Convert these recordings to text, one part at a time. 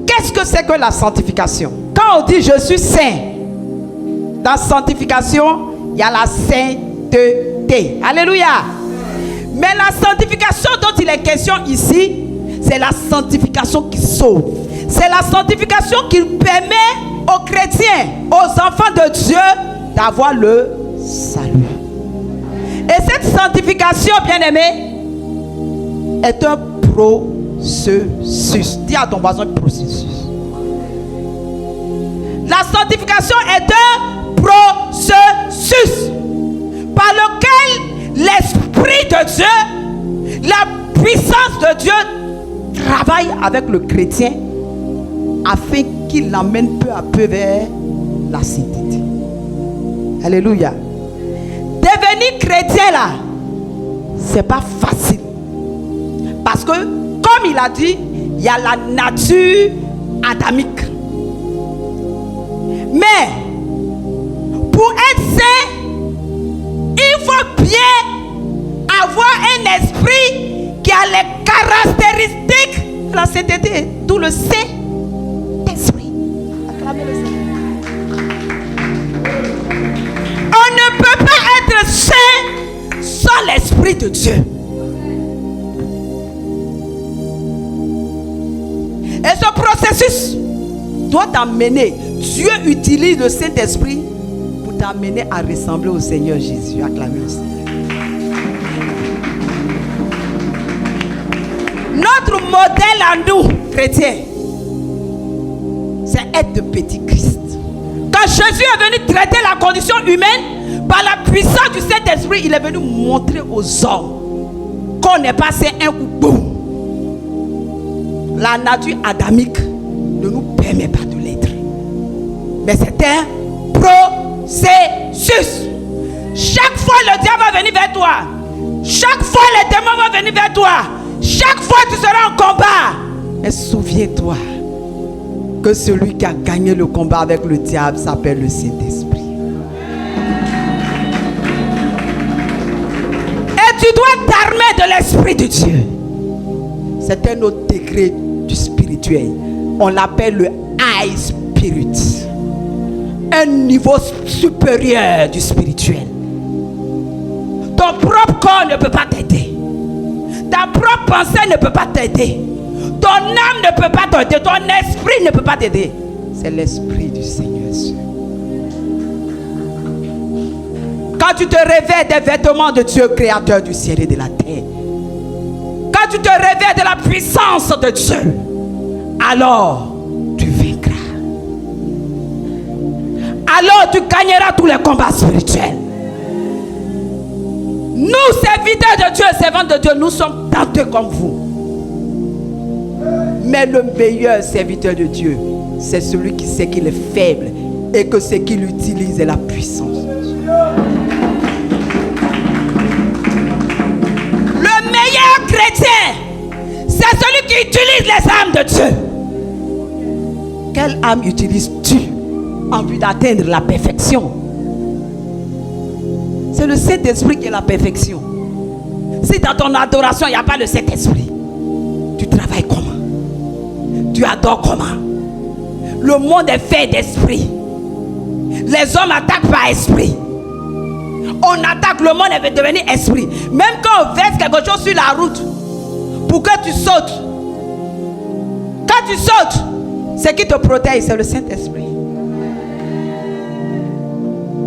Qu'est-ce que c'est que la sanctification? Quand on dit je suis saint, dans sanctification, il y a la sainteté. Alléluia. Mais la sanctification dont il est question ici, c'est la sanctification qui sauve. C'est la sanctification qui permet aux chrétiens, aux enfants de Dieu, d'avoir le salut. Et cette sanctification, bien-aimé, est un processus. Dis à ton voisin processus. La sanctification est un processus par lequel l'Esprit de Dieu, la puissance de Dieu travaille avec le chrétien afin qu'il l'emmène peu à peu vers la sainteté. Alléluia. Devenir chrétien là, c'est pas facile. Parce que, comme il a dit, il y a la nature adamique. Mais, pour être saint, il faut bien avoir un esprit qui a les caractéristiques de la sainteté. D'où le Saint-Esprit. Acclamez le Seigneur. On ne peut pas être saint sans l'Esprit de Dieu. Et ce processus doit t'amener. Dieu utilise le Saint-Esprit pour t'amener à ressembler au Seigneur Jésus. Acclamez le Seigneur. Notre modèle à nous, chrétiens, c'est être de petit Christ. Quand Jésus est venu traiter la condition humaine, par la puissance du Saint-Esprit, il est venu montrer aux hommes qu'on n'est pas c'est un coup boum. La nature adamique ne nous permet pas de l'être. Mais c'est un processus. Chaque fois le diable va venir vers toi. Chaque fois les démons vont venir vers toi. Chaque fois tu seras en combat. Mais souviens-toi que celui qui a gagné le combat avec le diable s'appelle le Saint-Esprit. Et tu dois t'armer de l'Esprit de Dieu. C'est un autre degré du spirituel. On l'appelle le high spirit. Un niveau supérieur du spirituel. Ton propre corps ne peut pas t'aider. Ta propre pensée ne peut pas t'aider. Ton âme ne peut pas t'aider. Ton esprit ne peut pas t'aider. C'est l'Esprit du Seigneur Dieu. Quand tu te réveilles des vêtements de Dieu, créateur du ciel et de la terre, quand tu te réveilles de la puissance de Dieu, alors tu vaincras. Alors tu gagneras tous les combats spirituels. Nous, serviteurs de Dieu, servants de Dieu, nous sommes tentés comme vous. Mais le meilleur serviteur de Dieu, c'est celui qui sait qu'il est faible et que ce qu'il utilise est la puissance de Dieu. Le meilleur chrétien, c'est celui qui utilise les âmes de Dieu. Quelle âme utilises-tu en vue d'atteindre la perfection? C'est le Saint-Esprit qui est la perfection. Si dans ton adoration il n'y a pas le Saint-Esprit, tu travailles comment? Tu adores comment? Le monde est fait d'esprit. Les hommes attaquent par esprit. On attaque, le monde est devenu esprit. Même quand on verse quelque chose sur la route pour que tu sautes, quand tu sautes, ce qui te protège, c'est le Saint-Esprit.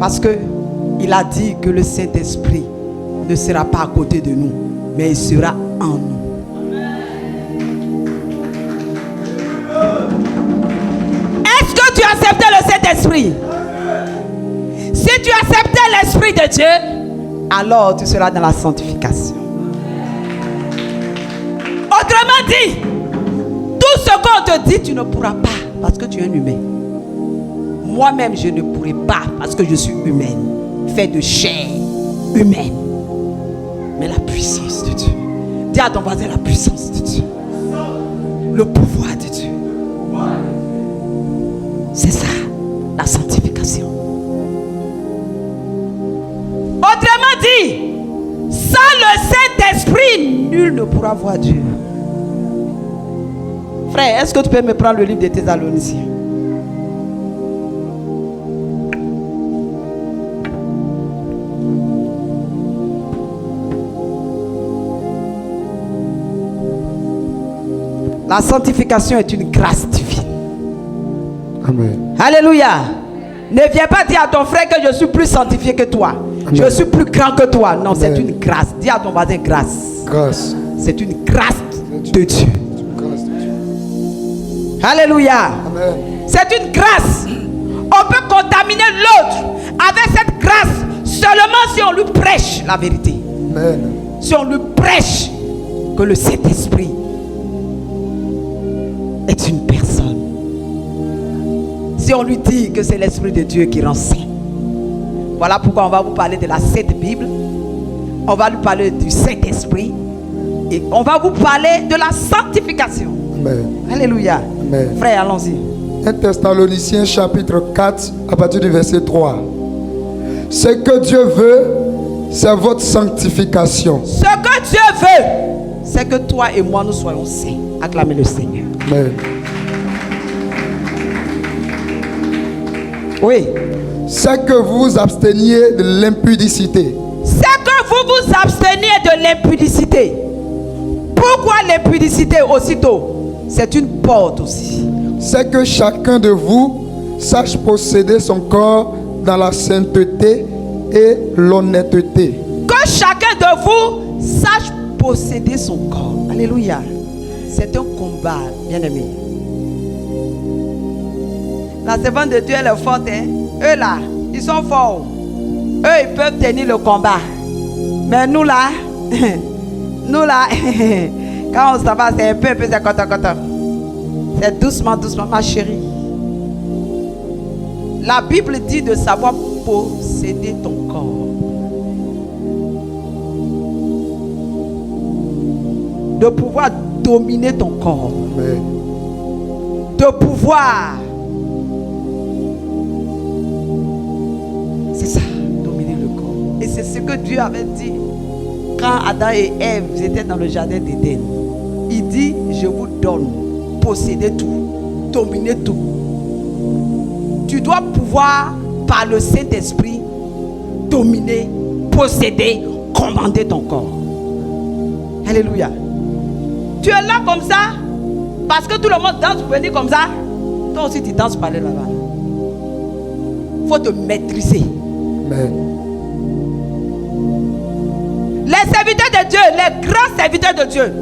Parce que il a dit que le Saint-Esprit ne sera pas à côté de nous, mais il sera en nous. Est-ce que tu acceptais le Saint-Esprit? Si tu acceptais l'Esprit de Dieu, alors tu seras dans la sanctification. Autrement dit, tout ce qu'on te dit, tu ne pourras pas parce que tu es un humain. Moi-même, je ne pourrai pas parce que je suis humaine, fait de chair humaine. Mais la puissance de Dieu. Dis à ton voisin la puissance de Dieu. Le pouvoir de Dieu. C'est ça, la sanctification. Autrement dit, sans le Saint-Esprit, nul ne pourra voir Dieu. Frère, est-ce que tu peux me prendre le livre de Thessaloniciens? La sanctification est une grâce divine. Amen. Alléluia. Ne viens pas dire à ton frère que je suis plus sanctifié que toi. Amen. Je suis plus grand que toi. Non, c'est une grâce. Dis à ton voisin grâce. Grâce. C'est une grâce de Dieu. Alléluia. Amen. C'est une grâce. On peut contaminer l'autre avec cette grâce seulement si on lui prêche la vérité. Amen. Si on lui prêche que le Saint-Esprit est une personne. Si on lui dit que c'est l'Esprit de Dieu qui rend saint. Voilà pourquoi on va vous parler de la Sainte Bible. On va lui parler du Saint-Esprit. Et on va vous parler de la sanctification. Amen. Alléluia. Amen. Frère, allons-y. 1 Thessaloniciens chapitre 4 à partir du verset 3. Ce que Dieu veut, c'est votre sanctification. Ce que Dieu veut, c'est que toi et moi nous soyons saints. Acclamez le Seigneur. Amen. Oui. C'est que vous vous absteniez de l'impudicité. C'est que vous vous absteniez de l'impudicité. Pourquoi l'impudicité aussitôt? C'est une porte aussi. C'est que chacun de vous sache posséder son corps dans la sainteté et l'honnêteté. Que chacun de vous sache posséder son corps. Alléluia. C'est un combat, bien-aimé. La servante de Dieu, elle est forte. Hein? Eux là, ils sont forts. Eux, ils peuvent tenir le combat. Mais nous là, quand on s'en va, c'est un peu, c'est content. C'est doucement, ma chérie. La Bible dit de savoir posséder ton corps. De pouvoir dominer ton corps. Amen. De pouvoir. C'est ça, dominer le corps. Et c'est ce que Dieu avait dit quand Adam et Ève étaient dans le jardin d'Éden. Il dit, je vous donne, posséder tout, dominer tout. Tu dois pouvoir, par le Saint-Esprit, dominer, posséder, commander ton corps. Alléluia. Tu es là comme ça, parce que tout le monde danse pour venir comme ça. Toi aussi tu danses pour aller là-bas. Il faut te maîtriser. Amen. Les serviteurs de Dieu, les grands serviteurs de Dieu,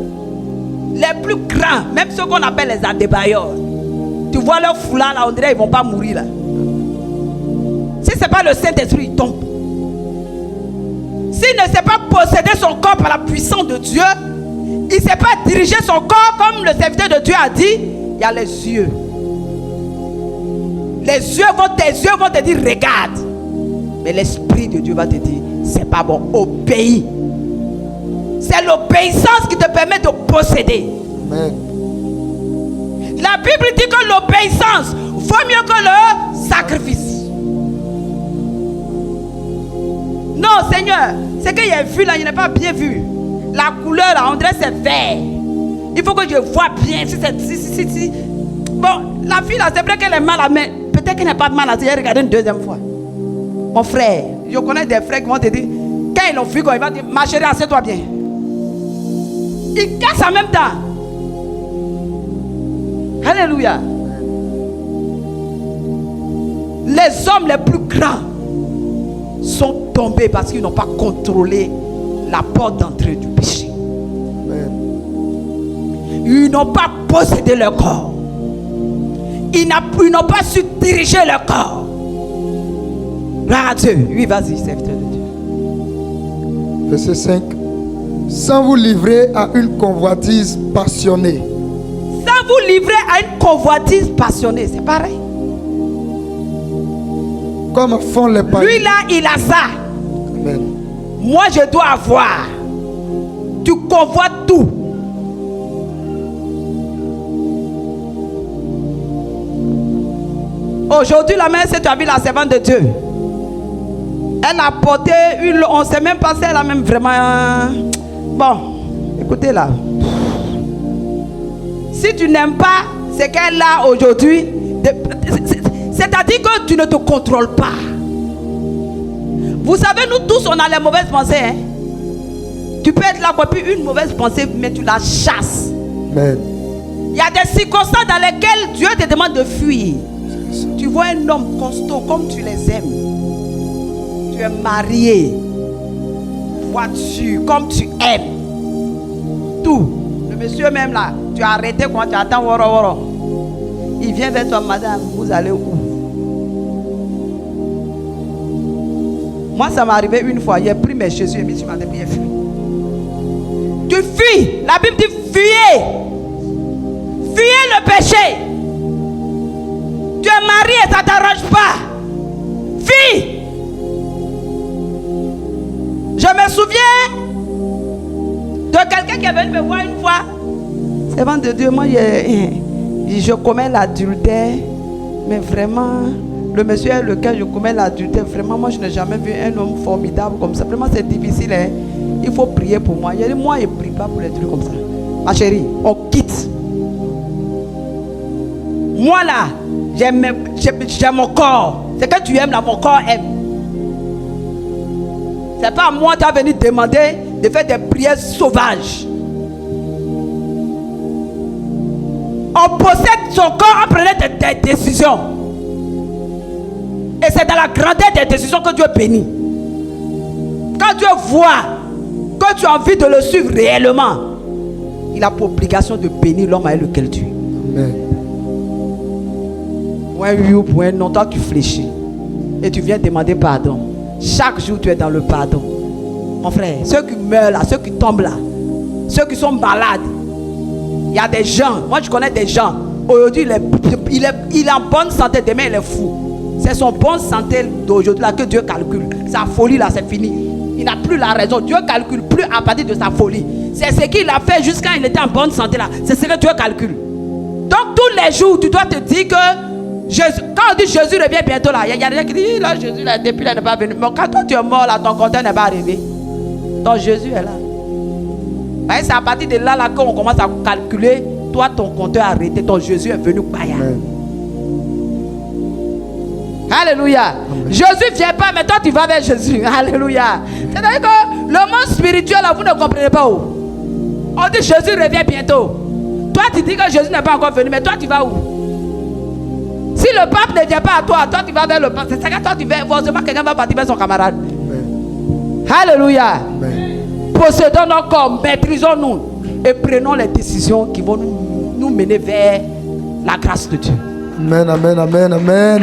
les plus grands, même ceux qu'on appelle les adébailleurs, tu vois leur foulard là, on dirait qu'ils ne vont pas mourir là. Si ce n'est pas le Saint-Esprit, il tombe. S'il ne sait pas posséder son corps par la puissance de Dieu, il ne sait pas diriger son corps comme le serviteur de Dieu a dit, il y a les yeux. Tes yeux vont te dire regarde. Mais l'Esprit de Dieu va te dire c'est pas bon, obéis. C'est l'obéissance qui te permet de posséder. Amen. La Bible dit que l'obéissance vaut mieux que le sacrifice. Non, Seigneur, ce que j'ai vu là, je n'ai pas bien vu. La couleur là, on dirait c'est vert. Il faut que je vois bien si c'est... Si. Bon, la fille là, c'est vrai qu'elle est mal à main. Peut-être qu'elle n'est pas mal à main. J'ai regardé une deuxième fois. Mon frère, je connais des frères qui vont te dire, quand ils l'ont vu, il va dire, ma chérie, assieds-toi bien. Il casse en même temps. Alléluia. Les hommes les plus grands sont tombés parce qu'ils n'ont pas contrôlé la porte d'entrée du péché. Amen. Ils n'ont pas possédé leur corps. Ils n'ont pas su diriger leur corps. Gloire à Dieu. Oui, vas-y, serviteur de Dieu. Verset 5. Sans vous livrer à une convoitise passionnée. Sans vous livrer à une convoitise passionnée, c'est pareil. Comme font les païens. Lui là, il a ça. Amen. Moi, je dois avoir. Tu convoites tout. Aujourd'hui, la mère, si tu as vu la servante de Dieu, elle a porté une... On ne sait même pas si elle a même vraiment... Bon, écoutez là. Si tu n'aimes pas ce qu'elle a aujourd'hui, c'est-à-dire que tu ne te contrôles pas. Vous savez, nous tous, on a les mauvaises pensées. Hein? Tu peux être là, puis une mauvaise pensée, mais tu la chasses. Amen. Il y a des circonstances dans lesquelles Dieu te demande de fuir. Tu vois un homme costaud comme tu les aimes. Tu es marié. Voiture comme tu aimes. Tout. Le monsieur même là, tu as arrêté quand tu attends woro woro. Il vient vers toi, madame, vous allez où? Moi, ça m'est arrivé une fois. Il a pris mes chaussures et mis sur ma tête et il fuit. Tu fuis. La Bible dit fuyez. Fuyez le péché. Tu es marié, ça ne t'arrange pas. Fuis. Je me souviens de quelqu'un qui est venu me voir une fois. Servant de Dieu, moi, je commets l'adultère. Mais vraiment, le monsieur avec lequel je commets l'adultère, vraiment, moi, je n'ai jamais vu un homme formidable comme ça. Vraiment, c'est difficile. Hein? Il faut prier pour moi. Il dit, moi, je ne prie pas pour les trucs comme ça. Ma chérie, on quitte. Moi, là, j'aime mon corps. C'est que tu aimes, là, mon corps aime. C'est pas à moi qui as venu demander de faire des prières sauvages. On possède son corps en prenant des décisions. Et c'est dans la grandeur des décisions que Dieu bénit. Quand Dieu voit que tu as envie de le suivre réellement, il a pour obligation de bénir l'homme avec lequel tu es. Amen. Pour un oui ou pour un non, toi tu fléchis. Et tu viens demander pardon. Chaque jour tu es dans le pardon. Mon frère, ceux qui meurent là, ceux qui tombent là, ceux qui sont malades, il y a des gens, moi je connais des gens, aujourd'hui il est en bonne santé, demain il est fou. C'est son bonne santé d'aujourd'hui là que Dieu calcule. Sa folie là c'est fini. Il n'a plus la raison. Dieu ne calcule plus à partir de sa folie. C'est ce qu'il a fait jusqu'à il était en bonne santé là. C'est ce que Dieu calcule. Donc tous les jours tu dois te dire que Jésus, quand on dit Jésus revient bientôt là, il y a des gens qui disent là Jésus là, depuis là il n'est pas venu. Mais quand toi tu es mort là, ton compteur n'est pas arrivé. Donc Jésus est là. C'est à partir de là qu'on commence à calculer. Toi ton compteur est arrêté, ton Jésus est venu. Alléluia. Amen. Jésus ne vient pas, mais toi tu vas vers Jésus. Alléluia. C'est-à-dire que le monde spirituel là, vous ne comprenez pas où. On dit Jésus revient bientôt. Toi tu dis que Jésus n'est pas encore venu, mais toi tu vas où? Si le pape ne vient pas à toi, toi tu vas vers le pape. C'est ça que toi tu vas, forcément quelqu'un va partir vers son camarade. Amen. Alléluia. Amen. Possédons nos corps, maîtrisons-nous et prenons les décisions qui vont nous mener vers la grâce de Dieu. Amen, amen, amen, amen.